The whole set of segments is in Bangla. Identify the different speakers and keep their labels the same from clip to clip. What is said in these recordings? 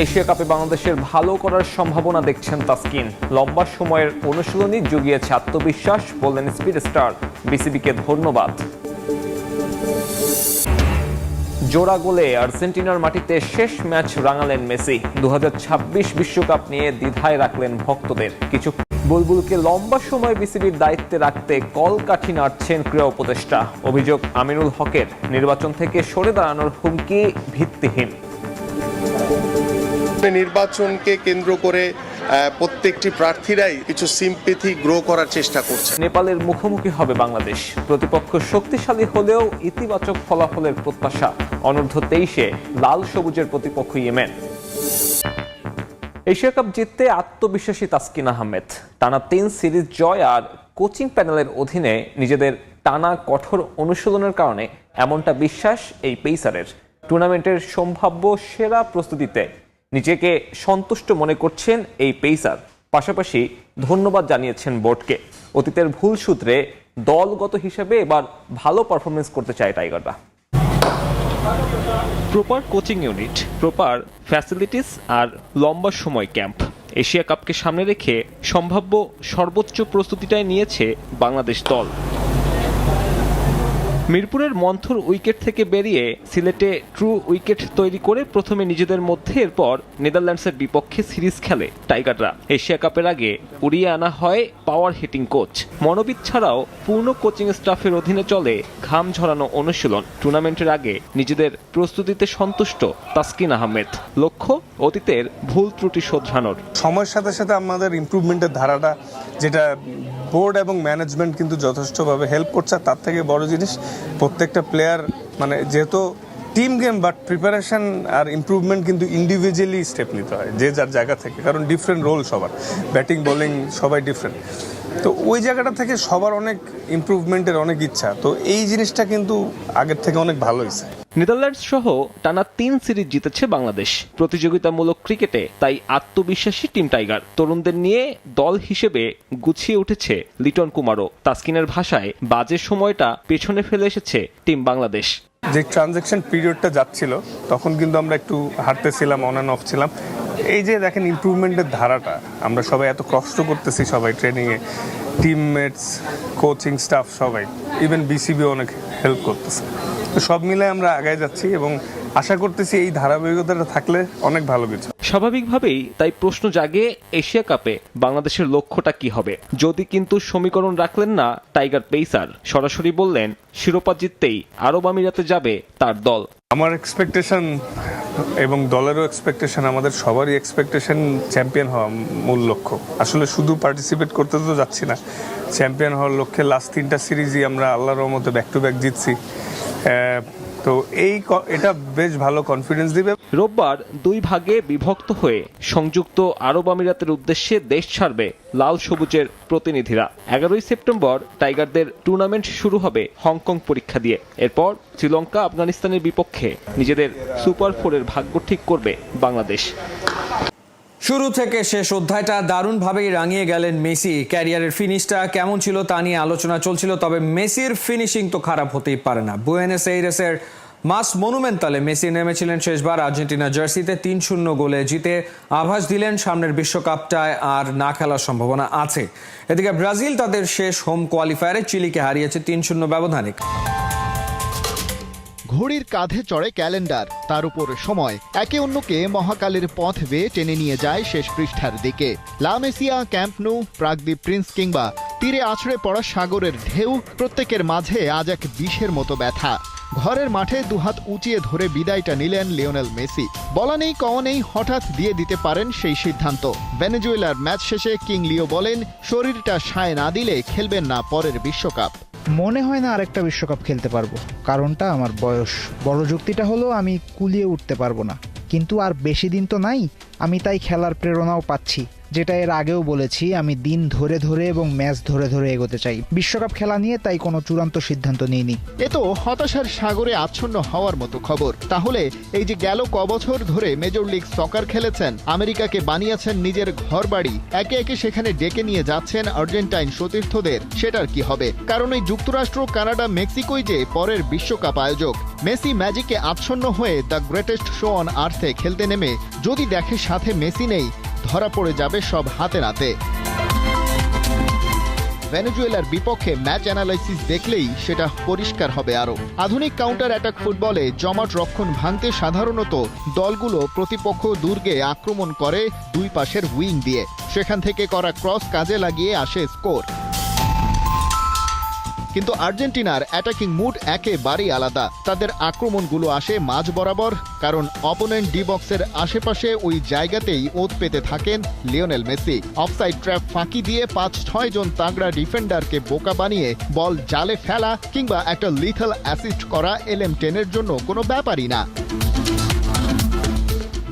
Speaker 1: এশিয়া কাপে বাংলাদেশের ভালো করার সম্ভাবনা দেখছেন তাসকিন। লম্বা সময়ের অনুশীলনই জুগিয়েছে আত্মবিশ্বাস, বললেন স্পিড স্টার। বিসিবিকে ধন্যবাদ। জোড়া গোলে আর্জেন্টিনার মাটিতে শেষ ম্যাচ রাঙালেন মেসি। 2026 বিশ্বকাপ নিয়ে দ্বিধায় রাখলেন ভক্তদের। কিছু বুলবুলকে লম্বা সময় বিসিবির দায়িত্বে রাখতে কলকাঠি নাড়ছেন ক্রীড়া উপদেষ্টা। অভিযোগ, আমিনুল হকের নির্বাচন থেকে সরে দাঁড়ানোর হুমকি ভিত্তিহীন।
Speaker 2: নির্বাচনকে কেন্দ্র করে প্রত্যেকটি প্রার্থীরাই কিছু সিম্প্যাথি গ্রো করার চেষ্টা করছে।
Speaker 1: নেপালের মুখোমুখি হবে বাংলাদেশ। প্রতিপক্ষ শক্তিশালী হলেও ইতিবাচক ফলাফলের প্রত্যাশা। অনূর্ধ্ব 23-এ লাল সবুজের প্রতিপক্ষ ইয়েমেন। এশিয়া কাপ জিততে আত্মবিশ্বাসী তাসকিন আহমেদ। টানা 3 সিরিজ জয় আর কোচিং প্যানেলের অধীনে নিজেদের টানা কঠোর অনুশীলনের কারণে এমনটা বিশ্বাস এই পেসারের। টুর্নামেন্টের সম্ভাব্য সেরা প্রস্তুতিতে নিজেকে সন্তুষ্ট মনে করছেন এই পেসার। পাশাপাশি ধন্যবাদ জানিয়েছেন বোর্ডকে। অতীতের ভুল সূত্রে দলগত হিসেবে এবার ভালো পারফরমেন্স করতে চায় টাইগাররা। Proper coaching unit, proper facilities আর লম্বা সময় ক্যাম্প। এশিয়া কাপকে সামনে রেখে সম্ভাব্য সর্বোচ্চ প্রস্তুতিটাই নিয়েছে বাংলাদেশ দল। মিরপুরের মন্থর উইকেট থেকে বেরিয়ে সিলেটে ট্রু উইকেট তৈরি করে প্রথমে নিজেদের মধ্যে, এরপর নেদারল্যান্ডসের বিপক্ষে সিরিজ খেলে টাইগাররা। এশিয়া কাপের আগে উড়িয়ে আনা হয় পাওয়ার হিটিং কোচ। মনোবিদ ছাড়াও পূর্ণ কোচিং স্টাফের অধীনে চলে ঘাম ঝরানো অনুশীলন। টুর্নামেন্টের আগে নিজেদের প্রস্তুতিতে সন্তুষ্ট তাসকিন আহমেদ। লক্ষ্য, অতীতের ভুল ত্রুটি শোধরানোর।
Speaker 3: সময়ের সাথে সাথে আমাদের ইমপ্রুভমেন্টের ধারাটা, যেটা বোর্ড এবং ম্যানেজমেন্ট কিন্তু যথেষ্টভাবে হেল্প করছে। তার থেকে বড় জিনিস, প্রত্যেকটা প্লেয়ার মানে যেহেতু টিম গেম, বাট প্রিপারেশন আর ইমপ্রুভমেন্ট কিন্তু ইন্ডিভিজুয়ালি স্টেপ নিতে হয় যে যার জায়গা থেকে, কারণ ডিফারেন্ট রোল সবার, ব্যাটিং বোলিং সবাই ডিফারেন্ট। তো ওই জায়গাটা থেকে সবার অনেক ইমপ্রুভমেন্টের অনেক ইচ্ছা। তো এই জিনিসটা কিন্তু আগের থেকে অনেক ভালো হয়েছে।
Speaker 1: নেদারল্যান্ডস সহ টানা 3 সিরিজ জিতেছে বাংলাদেশ। প্রতিযোগিতামূলক ক্রিকেটে তাই আত্মবিশ্বাসী টিম টাইগার। তরুণদের নিয়ে দল হিসেবে গুছিয়ে উঠেছে লিটন কুমারও। তাসকিনের ভাষায় বাজে সময়টা পেছনে ফেলে এসেছে টিম বাংলাদেশ।
Speaker 3: যে ট্রানজ্যাকশন পিরিয়ডটা যাচ্ছিল তখন কিন্তু আমরা একটু হারতেছিলাম, অন অ্যান্ড অফ ছিলাম। এই যে দেখেন ইমপ্রুভমেন্টের ধারাটা, আমরা সবাই এত কষ্ট করতেছি, সবাই ট্রেনিংয়ে, টিমমেটস, কোচিং স্টাফ সবাই, ইভেন বিসিবি অনেক হেল্প করতেছে। তো সব মিলে আমরা আগায় যাচ্ছি এবং আশা করতেছি এই ধারাবাহিকতাটা থাকলে অনেক ভালো কিছু।
Speaker 1: স্বাভাবিকভাবেই তাই প্রশ্ন জাগে, এশিয়া কাপে বাংলাদেশের লক্ষ্যটা কি হবে। যদি কিন্তু সমীকরণ রাখলেন না টাইগার পেসার। সরাসরি বললেন শিরোপা জিততেই আরব আমিরাতে যাবে তার দল।
Speaker 3: আমার এক্সপেকটেশন এবং দলেরও এক্সপেকটেশন, আমাদের সবারই এক্সপেকটেশন চ্যাম্পিয়ন হওয়া মূল লক্ষ্য। আসলে শুধু পার্টিসিপেট করতে তো যাচ্ছি না, চ্যাম্পিয়ন হওয়ার লক্ষ্যে লাস্ট 3টা সিরিজই আমরা আল্লাহর রহমতে ব্যাক টু ব্যাক জিতছি। তো এটা বেশ ভালো কনফিডেন্স দিবে।
Speaker 1: রোববার 2 ভাগে বিভক্ত হয়ে সংযুক্ত আরব আমিরাতের উদ্দেশ্যে দেশ ছাড়বে লাল সবুজের প্রতিনিধিরা। 11ই সেপ্টেম্বর টাইগারদের টুর্নামেন্ট শুরু হবে হংকং পরীক্ষা দিয়ে। এরপর শ্রীলঙ্কা, আফগানিস্তানের বিপক্ষে নিজেদের সুপার 4-এর ভাগ্য ঠিক করবে বাংলাদেশ।
Speaker 4: শুরু থেকে শেষ অধ্যায়টা দারুণভাবেই রাঙিয়ে গেলেন মেসি। ক্যারিয়ারের ফিনিশটা কেমন ছিল তা নিয়ে আলোচনা চলছিল, তবে মেসির ফিনিশিং তো খারাপ হতেই পারে না। বুয়েনোস এইরেসের মাস মনুমেন্টালে মেসি নেমেছিলেন শেষবার আর্জেন্টিনা জার্সিতে। 3-0 গোলে জিতে আভাস দিলেন সামনের বিশ্বকাপটায় আর না খেলার সম্ভাবনা আছে। এদিকে ব্রাজিল তাদের শেষ হোম কোয়ালিফায়ারে চিলিকে হারিয়েছে 3-0 ব্যবধানে।
Speaker 5: ঘড়ির কাঁধে চড়ে ক্যালেন্ডার, তার উপর সময় একে অন্যকে মহাকালের পথ বেয়ে টেনে নিয়ে যায় শেষ পৃষ্ঠার দিকে। লা মেসিয়া, ক্যাম্প নু, প্রাগদ্বীপ প্রিন্স কিংবা তীরে আছড়ে পড়া সাগরের ঢেউ, প্রত্যেকের মাঝে আজ এক বিষের মতো ব্যথা। ঘরের মাঠে দুহাত উঁচিয়ে ধরে বিদায়টা নিলেন লিওনেল মেসি। বলা নেই কওয়া নেই, হঠাৎ দিয়ে দিতে পারেন সেই সিদ্ধান্ত। ভেনেজুয়েলার ম্যাচ শেষে কিং লিও বলেন, শরীরটা সায় না দিলে খেলবেন না পরের বিশ্বকাপ।
Speaker 6: মনে হয় না আরেকটা বিশ্বকাপ খেলতে পারবো। কারণটা আমার বয়স। বড় যুক্তিটা হলো আমি কুলিয়ে উঠতে পারবো না, কিন্তু আর বেশি দিন তো নাই। আমি তাই খেলার প্রেরণাও পাচ্ছি। যেটা এর আগেও বলেছি, আমি দিন ধরে ধরে এবং ম্যাচ ধরে ধরে এগোতে চাই। বিশ্বকাপ খেলা নিয়ে তাই কোনো চূড়ান্ত সিদ্ধান্ত নিইনি।
Speaker 5: এ তো হতাশার সাগরে আচ্ছন্ন হওয়ার মতো খবর। তাহলে এই যে গেল কবছর ধরে মেজর লিগ সকার খেলেছেন, আমেরিকাকে বানিয়েছেন নিজের ঘরবাড়ি, একে একে সেখানে ডেকে নিয়ে যাচ্ছেন আর্জেন্টাইন সতীর্থদের, সেটার কি হবে? কারণ এই যুক্তরাষ্ট্র, কানাডা, মেক্সিকোই যে পরের বিশ্বকাপ আয়োজক। মেসি ম্যাজিকে আচ্ছন্ন হয়ে দ্য গ্রেটেস্ট শো অন আর্থে খেলতে নেমে যদি দেখে সাথে মেসি নেই, ধরা পড়ে যাবে সব হাতে নাতে। ভেনেজুয়েলার বিপক্ষে ম্যাচ অ্যানালাইসিস দেখলেই সেটা পরিষ্কার হবে আরও। আধুনিক কাউন্টার অ্যাটাক ফুটবলে জমাট রক্ষণ ভাঙতে সাধারণত দলগুলো প্রতিপক্ষ দুর্গে আক্রমণ করে দুই পাশের উইং দিয়ে, সেখান থেকে করা ক্রস কাজে লাগিয়ে আসে স্কোর। কিন্তু আর্জেন্টিনার অ্যাটাকিং মুড একেবারেই আলাদা। তাদের আক্রমণগুলো আসে মাঝ বরাবর, কারণ অপোনেন্ট ডি বক্সের আশেপাশে ওই জায়গাতেই ওঁত পেতে থাকেন লিওনেল মেসি। অফসাইড ট্র্যাপ ফাঁকি দিয়ে ৫-৬ জন তাগড়া ডিফেন্ডারকে বোকা বানিয়ে বল জালে ফেলা কিংবা একটা লিথল অ্যাসিস্ট করা LM10-এর জন্য কোনো ব্যাপারই না।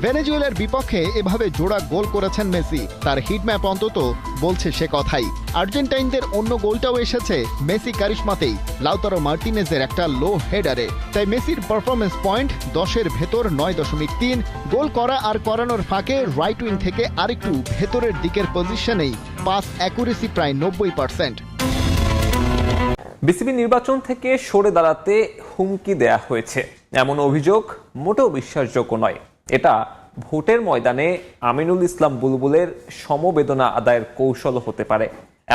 Speaker 5: ভেনেজুয়েলার বিপক্ষে এভাবে জোড়া গোল করেছেন মেসি, তার হিটম্যাপ অন্তত বলছে সে কথাই। আর্জেন্টাইনদের অন্য গোলটাও এসেছে মেসি কারিশমাতেই, লাউতারো মার্টিনেজের একটা লো হেডারে। তাই মেসির পারফরমেন্স পয়েন্ট 10-এর ভেতর 9.3। গোল করা আর করানোর ফাঁকে রাইট উইং থেকে আরেকটু ভেতরের দিকের পজিশনেই পাস অ্যাকুরেসি প্রায় 90%।
Speaker 1: বিসিবি নির্বাচন থেকে সরে দাঁড়াতে হুমকি দেয়া হয়েছে এমন অভিযোগ মোটেও বিশ্বাসযোগ্য নয়। এটা ভোটের ময়দানে আমিনুল ইসলাম বুলবুলের সমবেদনা আদায়ের কৌশল হতে পারে,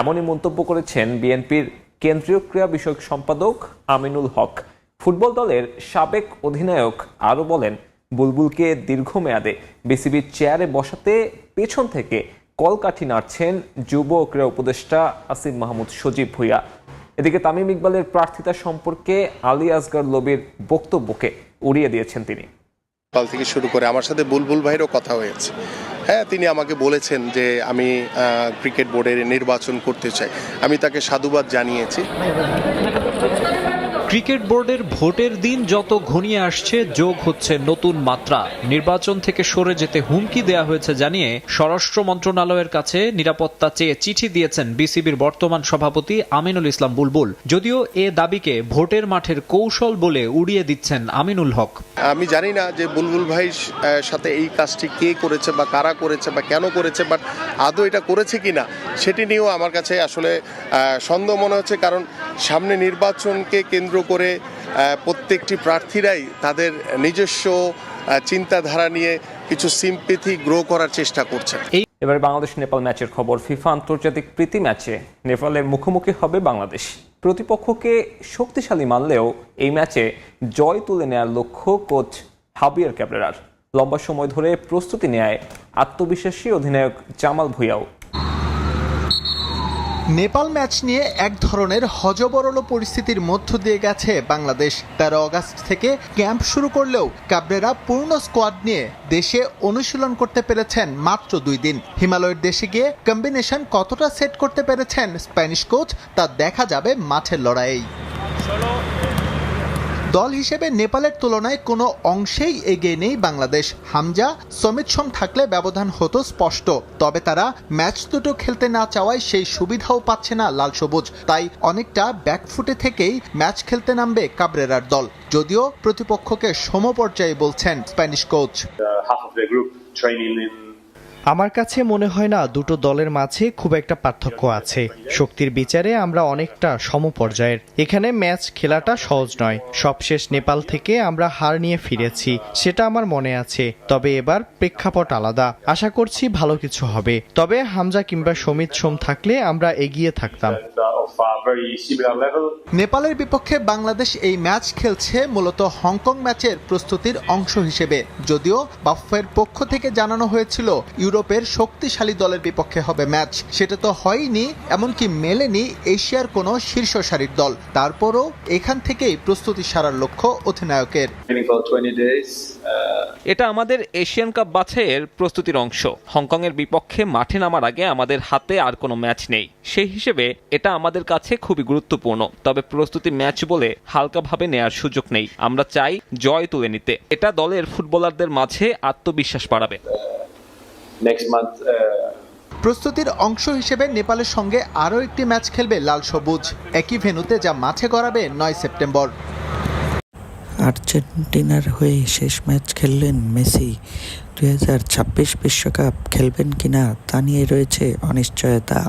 Speaker 1: এমনই মন্তব্য করেছেন বিএনপির কেন্দ্রীয় ক্রীড়া বিষয়ক সম্পাদক আমিনুল হক। ফুটবল দলের সাবেক অধিনায়ক আরও বলেন, বুলবুলকে দীর্ঘমেয়াদে বিসিবির চেয়ারে বসাতে পেছন থেকে কলকাঠি নাড়ছেন যুব ক্রীড়া উপদেষ্টা আসিফ মাহমুদ সজীব ভুঁইয়া। এদিকে তামিম ইকবালের প্রার্থিতা সম্পর্কে আলী আসগার লবির বক্তব্যকে উড়িয়ে দিয়েছেন তিনি।
Speaker 2: কাল থেকে শুরু করে আমার সাথে বুলবুল ভাইয়েরও কথা হয়েছে। হ্যাঁ, তিনি আমাকে বলেছেন যে আমি ক্রিকেট বোর্ডের নির্বাচন করতে চাই। আমি তাকে সাধুবাদ জানিয়েছি।
Speaker 7: ক্রিকেট বোর্ডের ভোটের দিন যত ঘনিয়ে আসছে, যোগ হচ্ছে নতুন মাত্রা। নির্বাচন থেকে সরে যেতে হুমকি দেয়া হয়েছে জানিয়ে স্বরাষ্ট্র মন্ত্রণালয়ের কাছে নিরাপত্তা চেয়ে চিঠি দিয়েছেন বিসিবির বর্তমান সভাপতি আমিনুল ইসলাম বুলবুল। যদিও এ দাবিকে ভোটের মাঠের কৌশল বলে উড়িয়ে দিচ্ছেন আমিনুল হক।
Speaker 2: আমি জানি না যে বুলবুল ভাইয়ের সাথে এই কাজটি কে করেছে বা কারা করেছে বা কেন করেছে, বাট আদৌ এটা করেছে কিনা সেটি নিয়েও আমার কাছে আসলে সন্দেহ মনে হচ্ছে। কারণ সামনে নির্বাচনকে কেন্দ্র করে প্রত্যেকটি প্রার্থীরাই তাদের নিজস্ব চিন্তাধারা নিয়ে কিছু সিম্পেথি গ্রো করার চেষ্টা করছে।
Speaker 1: এবারে বাংলাদেশ নেপাল ম্যাচের খবর। ফিফা আন্তর্জাতিক প্রীতি ম্যাচে নেপালের মুখোমুখি হবে বাংলাদেশ। প্রতিপক্ষকে শক্তিশালী মানলেও এই ম্যাচে জয় তুলে নেওয়ার লক্ষ্য কোচ হাবিয়ার ক্যাবরেরার। লম্বা সময় ধরে প্রস্তুতি নেয় আত্মবিশ্বাসী অধিনায়ক জামাল ভুঁইয়াও।
Speaker 8: নেপাল ম্যাচ নিয়ে এক ধরনের হযবরল পরিস্থিতির মধ্য দিয়ে গেছে বাংলাদেশ। 13 আগস্ট থেকে ক্যাম্প শুরু করলেও ক্যাবরেরা পূর্ণ স্কোয়াড নিয়ে দেশে অনুশীলন করতে পেরেছেন মাত্র 2 দিন। হিমালয়ের দেশে গিয়ে কম্বিনেশন কতটা সেট করতে পেরেছেন স্প্যানিশ কোচ, তা দেখা যাবে মাঠের লড়াইয়ে। দল হিসেবে নেপালের তুলনায় কোনো অংশেই এগিয়ে নেই বাংলাদেশ। হামজা, সমিত সোম থাকলে ব্যবধান হতো স্পষ্ট। তবে তারা ম্যাচ দুটো খেলতে না চাওয়ায় সেই সুবিধাও পাচ্ছে না লাল সবুজ। তাই অনেকটা ব্যাকফুটে থেকেই ম্যাচ খেলতে নামবে কাবরেরার দল, যদিও প্রতিপক্ষকে সমপর্যায়ে বলছেন স্প্যানিশ কোচ।
Speaker 9: আমার কাছে মনে হয় না দুটো দলের মাঝে খুব একটা পার্থক্য আছে। শক্তির বিচারে আমরা অনেকটা সমপর্যায়ের। এখানে ম্যাচ খেলাটা সহজ নয়। সবশেষ নেপাল থেকে আমরা হার নিয়ে ফিরেছি, সেটা আমার মনে আছে। তবে এবার প্রেক্ষাপট আলাদা। আশা করছি ভালো কিছু হবে। তবে হামজা কিংবা সমিত সোম থাকলে আমরা এগিয়ে থাকতাম।
Speaker 8: নেপালের বিপক্ষে বাংলাদেশ এই ম্যাচ খেলছে মূলত হংকং ম্যাচের প্রস্তুতির অংশ হিসেবে। যদিও বাফের পক্ষ থেকে জানানো হয়েছিল ইউরোপের শক্তিশালী দলের বিপক্ষে হবে ম্যাচ, সেটা তো হয়নি, এমনকি মেলেনি এশিয়ার কোনো শীর্ষ সারির দল। তারপরও এখান থেকেই প্রস্তুতি সারার লক্ষ্য অধিনায়কের।
Speaker 1: এটা আমাদের এশিয়ান কাপ বাছাইয়ের প্রস্তুতির অংশ। হংকং এর বিপক্ষে মাঠে নামার আগে আমাদের হাতে আর কোনো ম্যাচ নেই। সেই হিসেবে এটা আমাদের কাছে খুবই গুরুত্বপূর্ণ। তবে প্রস্তুতি ম্যাচ বলে হালকাভাবে নেয়ার সুযোগ নেই। আমরা চাই জয় তুলে নিতে। এটা দলের ফুটবলারদের মাঝে আত্মবিশ্বাস বাড়াবে।
Speaker 8: প্রস্তুতির অংশ হিসেবে নেপালের সঙ্গে আরও একটি ম্যাচ খেলবে লাল সবুজ, একই ভেন্যুতে যা মাঠে গড়াবে 9 সেপ্টেম্বর।
Speaker 10: আর্জেন্টিনার হয়ে শেষ ম্যাচ খেললেন মেসি। 2026 বিশ্বকাপ খেলবেন কিনা তা নিয়ে রয়েছে অনিশ্চয়তা।